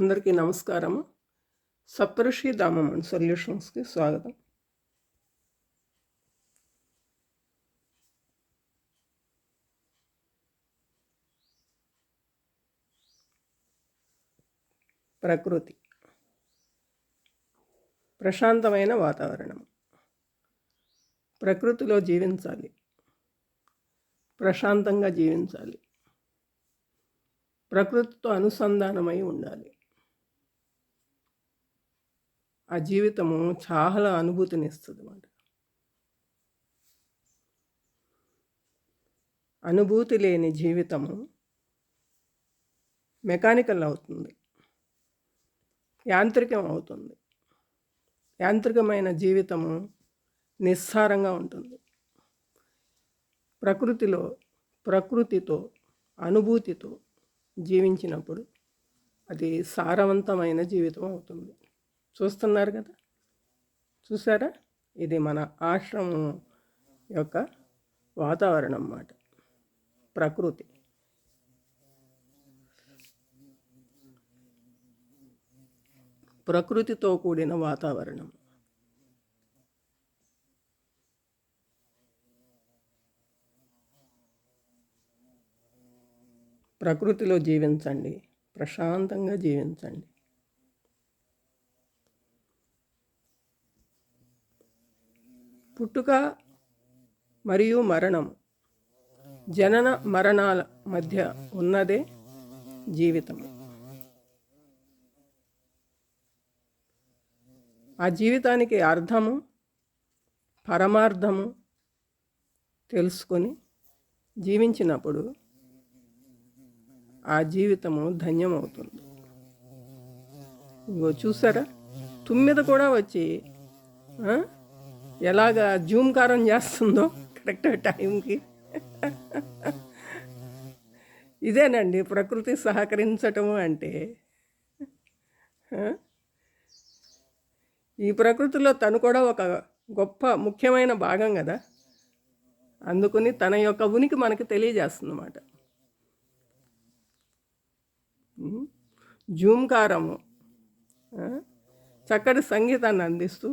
అందరికీ నమస్కారం. సప్తఋషి ధామం సొల్యూషన్స్కి స్వాగతం. ప్రకృతి, ప్రశాంతమైన వాతావరణం. ప్రకృతిలో జీవించాలి, ప్రశాంతంగా జీవించాలి, ప్రకృతితో అనుసంధానమై ఉండాలి. ఆ జీవితము చాలా అనుభూతినిస్తుంది అన్నమాట. అనుభూతి లేని జీవితము మెకానికల్ అవుతుంది, యాంత్రికం అవుతుంది. యాంత్రికమైన జీవితము నిస్సారంగా ఉంటుంది. ప్రకృతితో అనుభూతితో జీవించినప్పుడు అది సారవంతమైన జీవితం అవుతుంది. చూస్తున్నారు కదా, చూసారా? ఇది మన ఆశ్రమం యొక్క వాతావరణం అన్నమాట. ప్రకృతి ప్రకృతితో కూడిన వాతావరణం. ప్రకృతిలో జీవించండి, ప్రశాంతంగా జీవించండి. పుట్టుక మరియు మరణం, జనన మరణాల మధ్య ఉన్నదే జీవితం. ఆ జీవితానికి అర్థము, పరమార్థము తెలుసుకొని జీవించినప్పుడు ఆ జీవితము ధన్యమవుతుంది. ఇంకో చూసారా, తుమ్మిద కూడా వచ్చి ఎలాగా జూమ్కారం చేస్తుందో కరెక్ట్ టైంకి. ఇదేనండి ప్రకృతి సహకరించటము అంటే. ఈ ప్రకృతిలో తను కూడా ఒక గొప్ప ముఖ్యమైన భాగం కదా, అందుకని తన యొక్క ఉనికి మనకి తెలియజేస్తుంది అన్నమాట. జూమ్కారము చక్కటి సంగీతాన్ని అందిస్తూ